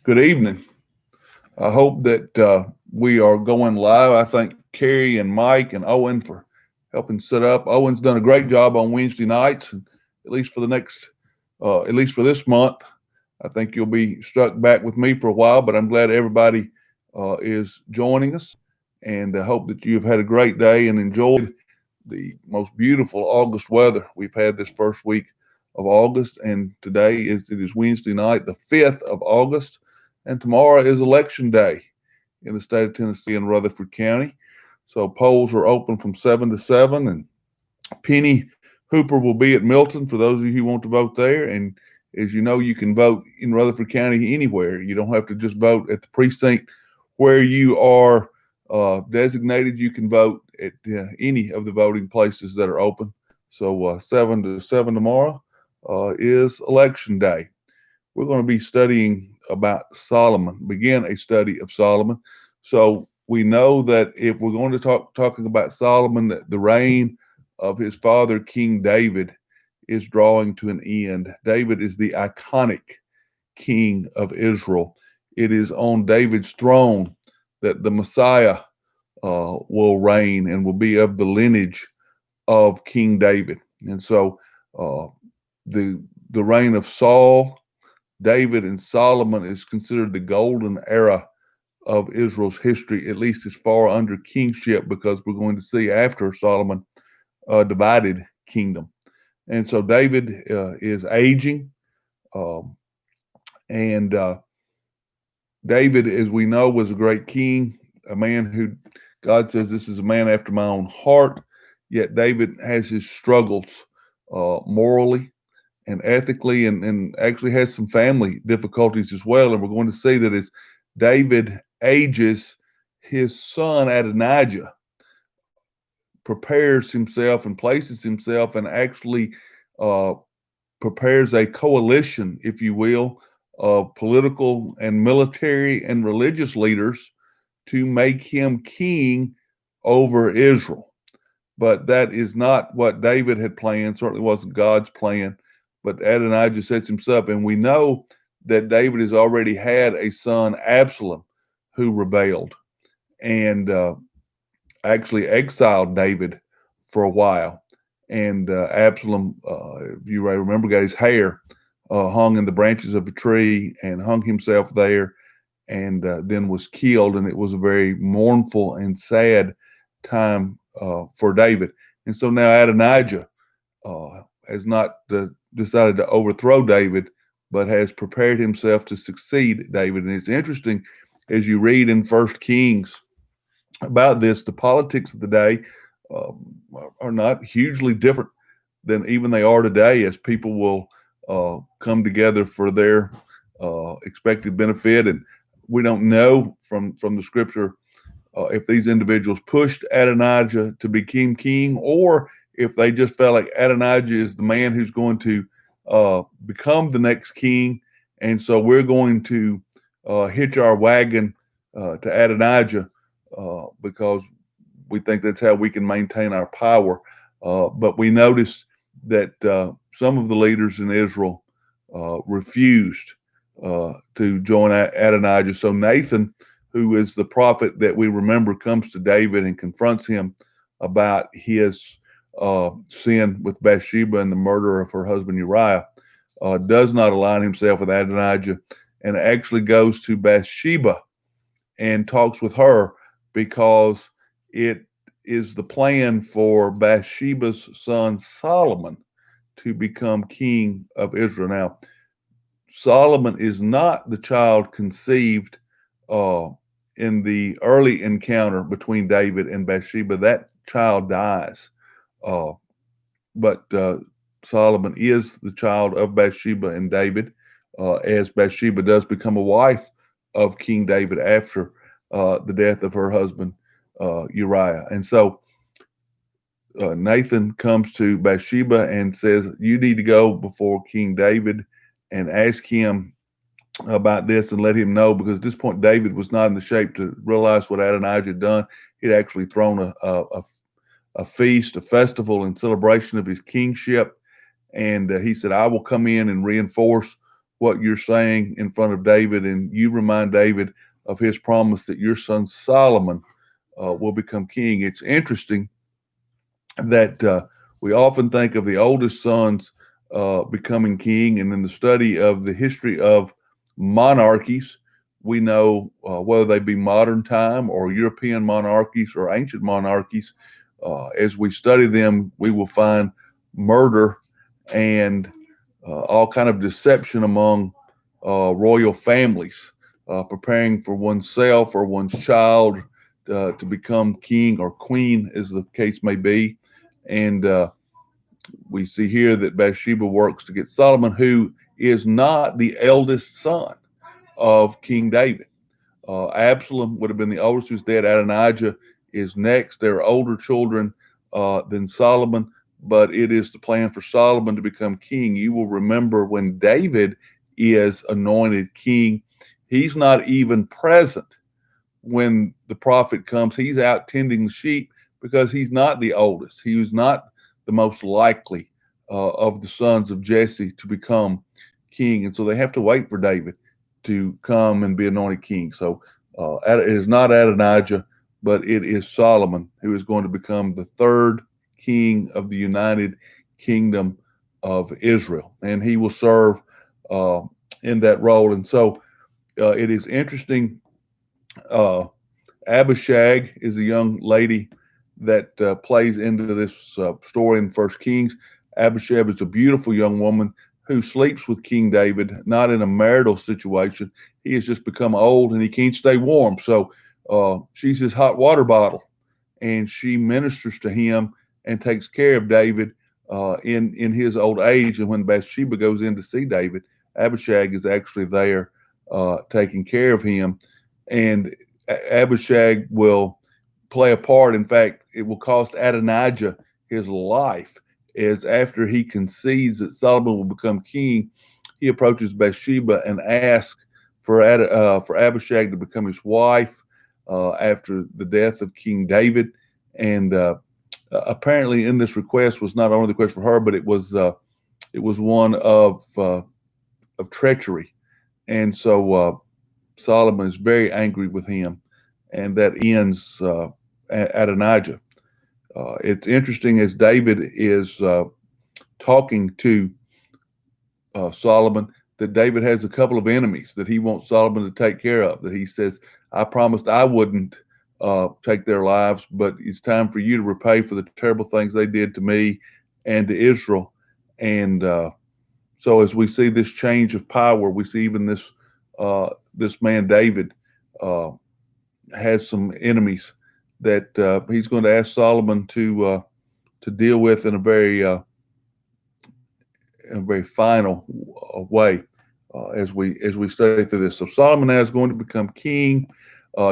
Good evening. I hope that we are going live. I thank Carrie and Mike and Owen for helping set up. Owen's done a great job on Wednesday nights, and at least for the at least for this month. I think you'll be stuck back with me for a while, but I'm glad everybody is joining us, and I hope that you've had a great day and enjoyed the most beautiful August weather we've had this first week of August. And today it is Wednesday night, the 5th of August, and tomorrow is election day in the state of Tennessee in Rutherford County. So polls are open from 7 to 7, and Penny Hooper will be at Milton for those of you who want to vote there. And as you know, you can vote in Rutherford County anywhere. You don't have to just vote at the precinct where you are designated. You can vote at any of the voting places that are open. So 7 to 7 tomorrow is election day. We're going to be studying about Solomon, begin a study of Solomon. So we know that if we're going to talking about Solomon, that the reign of his father, King David, is drawing to an end. David is the iconic king of Israel. It is on David's throne that the Messiah will reign and will be of the lineage of King David. And so uh, the reign of Saul, David, and Solomon is considered the golden era of Israel's history, at least as far under kingship, because we're going to see after Solomon a divided kingdom. And so David is aging, um, and David, as we know, was a great king, a man who God says this is a man after my own heart. Yet David has his struggles morally and ethically, and actually has some family difficulties as well. And we're going to see that as David ages, his son Adonijah prepares himself and places himself and actually uh, prepares a coalition, if you will, of political and military and religious leaders to make him king over Israel. But that is not what David had planned, certainly wasn't God's plan. But Adonijah sets himself, and we know that David has already had a son, Absalom, who rebelled and actually exiled David for a while. And Absalom, if you remember, got his hair hung in the branches of a tree and hung himself there, and then was killed. And it was a very mournful and sad time for David. And so now Adonijah has not decided to overthrow David, but has prepared himself to succeed David. And it's interesting as you read in First Kings about this, the politics of the day are not hugely different than even they are today, as people will come together for their expected benefit. And we don't know from the scripture if these individuals pushed Adonijah to become king, or if they just felt like Adonijah is the man who's going to become the next king. And so we're going to hitch our wagon to Adonijah because we think that's how we can maintain our power. But we noticed that some of the leaders in Israel refused to join Adonijah. So Nathan, who is the prophet that we remember, comes to David and confronts him about his sin with Bathsheba and the murder of her husband Uriah, does not align himself with Adonijah, and actually goes to Bathsheba and talks with her because it is the plan for Bathsheba's son Solomon to become king of Israel. Now, Solomon is not the child conceived uh, in the early encounter between David and Bathsheba. That child dies. Uh, but Solomon is the child of Bathsheba and David, as Bathsheba does become a wife of King David after the death of her husband Uriah. And so Nathan comes to Bathsheba and says, "You need to go before King David and ask him about this and let him know," because at this point David was not in the shape to realize what Adonijah had done. He'd actually thrown a feast, a festival in celebration of his kingship. And he said, "I will come in and reinforce what you're saying in front of David, and you remind David of his promise that your son Solomon will become king. It's interesting that we often think of the oldest sons becoming king, and in the study of the history of monarchies, we know whether they be modern time or European monarchies or ancient monarchies. As we study them, we will find murder and all kind of deception among royal families, preparing for oneself or one's child to become king or queen, as the case may be. And we see here that Bathsheba works to get Solomon, who is not the eldest son of King David. Absalom would have been the oldest, who's dead. Adonijah is next. There are older children than Solomon, but it is the plan for Solomon to become king. You will remember when David is anointed king, he's not even present when the prophet comes. He's out tending the sheep because he's not the oldest. He was not the most likely of the sons of Jesse to become king. And so they have to wait for David to come and be anointed king. So it is not Adonijah, but it is Solomon who is going to become the third king of the United Kingdom of Israel. And he will serve in that role. And so it is interesting. Abishag is a young lady that plays into this story in First Kings. Abishag is a beautiful young woman who sleeps with King David, not in a marital situation. He has just become old and he can't stay warm. So she's his hot water bottle, and she ministers to him and takes care of David in his old age. And when Bathsheba goes in to see David, Abishag is actually there taking care of him. And Abishag will play a part. In fact, it will cost Adonijah his life, as after he concedes that Solomon will become king, he approaches Bathsheba and asks for Abishag to become his wife after the death of King David. And apparently, in this request was not only the request for her, but it was one of treachery. And so Solomon is very angry with him, and that ends Adonijah. It's interesting, as David is talking to Solomon, that David has a couple of enemies that he wants Solomon to take care of. That he says, I promised I wouldn't take their lives, but it's time for you to repay for the terrible things they did to me and to Israel. And so as we see this change of power, we see even this man David has some enemies that he's going to ask Solomon to deal with in a very final way as we study through this. So Solomon now is going to become king.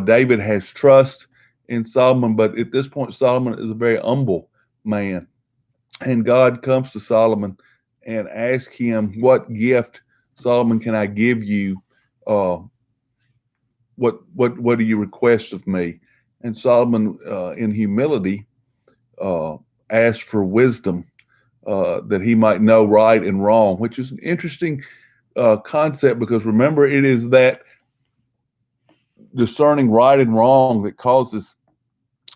David has trust in Solomon, but at this point, Solomon is a very humble man, and God comes to Solomon and asks him, "What gift, Solomon, can I give you? What do you request of me?" And Solomon, in humility, asked for wisdom that he might know right and wrong, which is an interesting concept, because remember, it is that discerning right and wrong that causes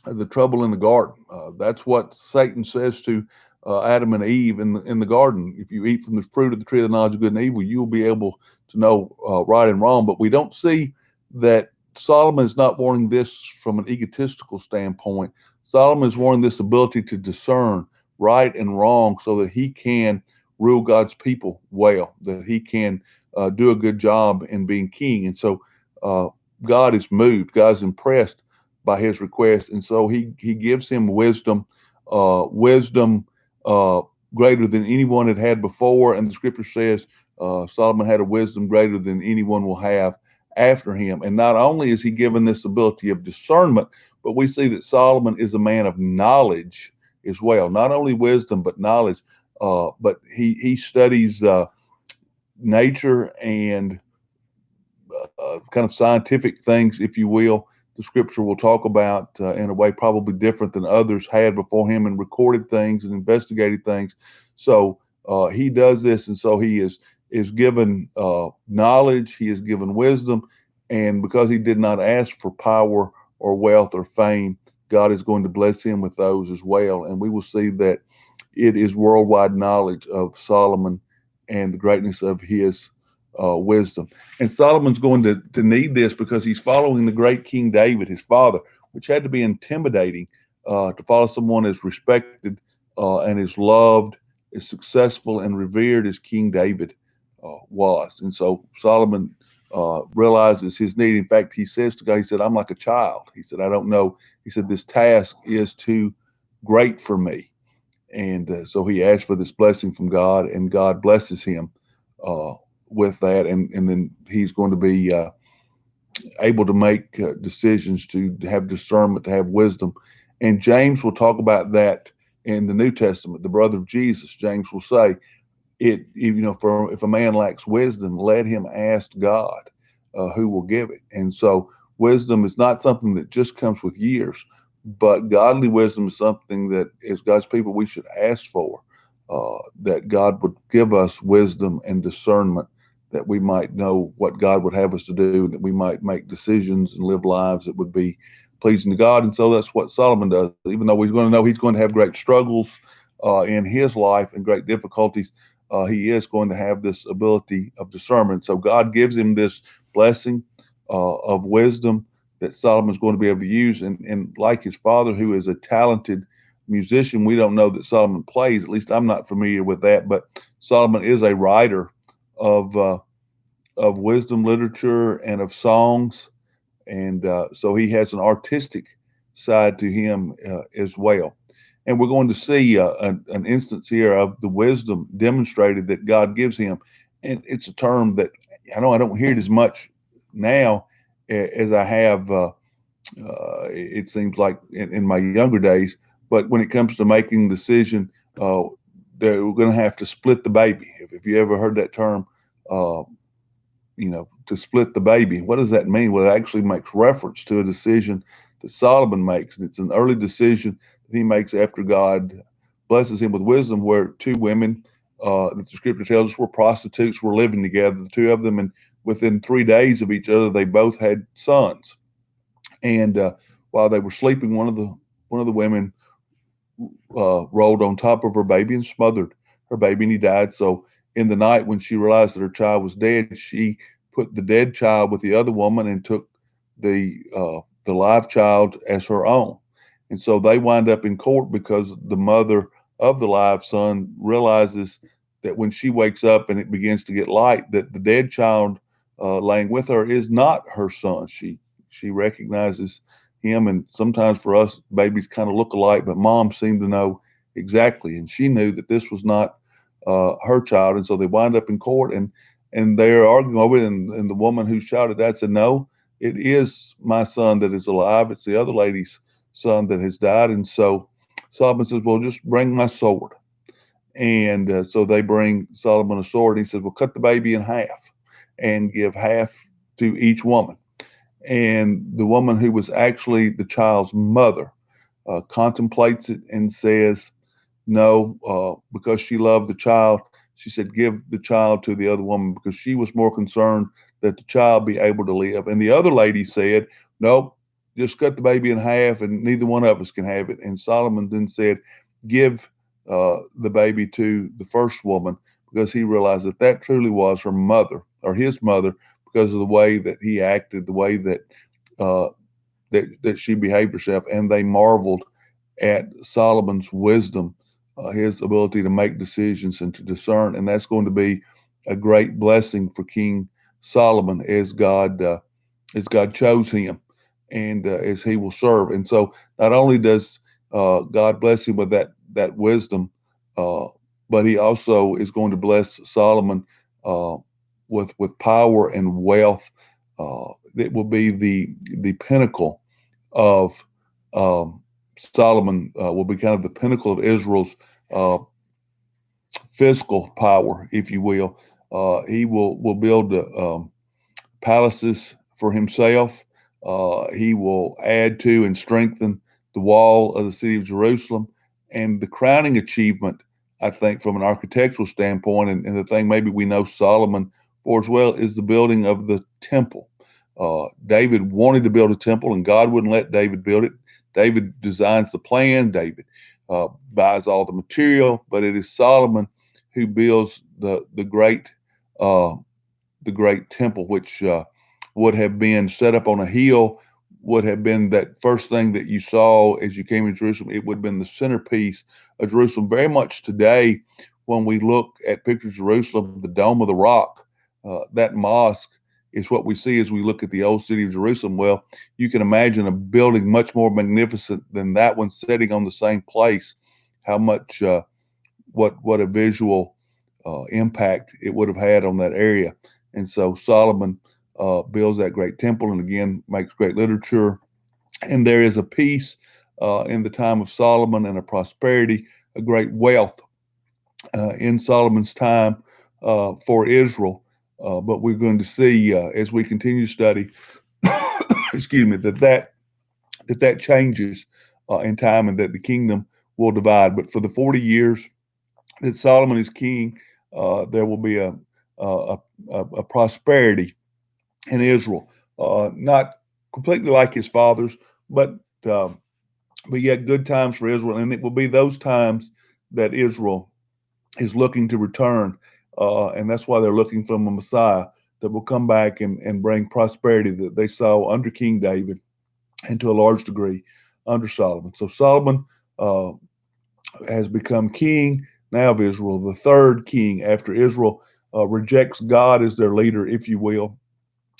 the trouble in the garden. That's what Satan says to Adam and Eve in the garden. If you eat from the fruit of the tree of the knowledge of good and evil, you'll be able to know right and wrong. But we don't see that Solomon is not wanting this from an egotistical standpoint. Solomon is wanting this ability to discern right and wrong so that he can rule God's people well, that he can do a good job in being king. And so God is moved. God's impressed by his request. And so he gives him wisdom greater than anyone had before. And the scripture says Solomon had a wisdom greater than anyone will have after him. And not only is he given this ability of discernment, but we see that Solomon is a man of knowledge as well. Not only wisdom, but knowledge. But he studies nature and kind of scientific things, if you will. The scripture will talk about in a way probably different than others had before him, and recorded things and investigated things. So he does this, and so he is is given knowledge, he is given wisdom, and because he did not ask for power or wealth or fame, God is going to bless him with those as well. And we will see that it is worldwide knowledge of Solomon and the greatness of his wisdom. And Solomon's going to need this because he's following the great King David, his father, which had to be intimidating to follow someone as respected and as loved, as successful and revered as King David was. And so Solomon realizes his need. In fact, he says to God, he said, I'm like a child. He said, I don't know. He said, this task is too great for me. And so he asked for this blessing from God, and God blesses him uh, with that. And then he's going to be able to make decisions, to have discernment, to have wisdom. And James will talk about that in the New Testament. The brother of Jesus, James will say, for if a man lacks wisdom, let him ask God, who will give it. And so wisdom is not something that just comes with years, but godly wisdom is something that, as God's people, we should ask for. That God would give us wisdom and discernment, that we might know what God would have us to do, that we might make decisions and live lives that would be pleasing to God. And so that's what Solomon does. Even though he's going to know he's going to have great struggles in his life and great difficulties, he is going to have this ability of discernment. So God gives him this blessing of wisdom that Solomon is going to be able to use. And like his father, who is a talented musician, we don't know that Solomon plays. At least I'm not familiar with that. But Solomon is a writer of wisdom literature and of songs, and so he has an artistic side to him as well. And we're going to see an instance here of the wisdom demonstrated that God gives him. And it's a term that I know I don't hear it as much now as I have, it seems like in my younger days. But when it comes to making a decision, we're going to have to split the baby. If you ever heard that term, uh, to split the baby. What does that mean? Well, it actually makes reference to a decision that Solomon makes. And it's an early decision that he makes after God blesses him with wisdom, where two women that the scripture tells us were prostitutes, were living together, the two of them, and within 3 days of each other, they both had sons. And while they were sleeping, one of the women rolled on top of her baby and smothered her baby, and he died. So in the night, when she realized that her child was dead, she put the dead child with the other woman and took the live child as her own. And so they wind up in court because the mother of the live son realizes that when she wakes up and it begins to get light, that the dead child laying with her is not her son. She recognizes him, and sometimes for us, babies kind of look alike, but mom seemed to know exactly, and she knew that this was not her child. And so they wind up in court, and they're arguing over it. And the woman who shouted that said, "No, it is my son that is alive. It's the other lady's son that has died." And so Solomon says, "Well, just bring my sword." And so they bring Solomon a sword. He says, "Well, cut the baby in half and give half to each woman." And the woman who was actually the child's mother contemplates it and says, no, because she loved the child. She said, give the child to the other woman, because she was more concerned that the child be able to live. And the other lady said, nope, just cut the baby in half and neither one of us can have it. And Solomon then said, give the baby to the first woman, because he realized that that truly was her mother, or his mother, because of the way that he acted, the way that uh, that she behaved herself. And they marveled at Solomon's wisdom, his ability to make decisions and to discern. And that's going to be a great blessing for King Solomon as God chose him, and as he will serve. And so not only does God bless him with that wisdom, uh, but he also is going to bless Solomon uh, with power and wealth. That will be the pinnacle of Solomon, will be kind of the pinnacle of Israel's uh, fiscal power, if you will. He will build palaces for himself. He will add to and strengthen the wall of the city of Jerusalem. And the crowning achievement, I think from an architectural standpoint, and the thing maybe we know Solomon for as well, is the building of the temple. David wanted to build a temple, and God wouldn't let David build it. David designs the plan. David buys all the material, but it is Solomon who builds uh, the great temple, which would have been set up on a hill, would have been that first thing that you saw as you came to Jerusalem. It would have been the centerpiece of Jerusalem. Very much today, when we look at pictures of Jerusalem, the Dome of the Rock, that mosque is what we see as we look at the old city of Jerusalem. Well, you can imagine a building much more magnificent than that one sitting on the same place. How much, what a visual impact it would have had on that area. And so Solomon builds that great temple, and again makes great literature. And there is a peace in the time of Solomon, and a prosperity, a great wealth in Solomon's time for Israel. But we're going to see as we continue to study, excuse me, that changes in time, and that the kingdom will divide. But for the 40 years that Solomon is king, there will be a prosperity in Israel, not completely like his fathers, but yet good times for Israel, and it will be those times that Israel is looking to return, and that's why they're looking for a Messiah that will come back and bring prosperity that they saw under King David, and to a large degree under Solomon. So Solomon has become king now of Israel, the third king after Israel rejects God as their leader, if you will,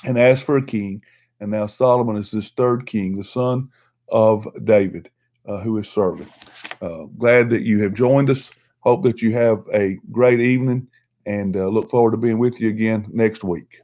and asks for a king. And now Solomon is this third king, the son of David, who is serving. Glad that you have joined us. Hope that you have a great evening, and look forward to being with you again next week.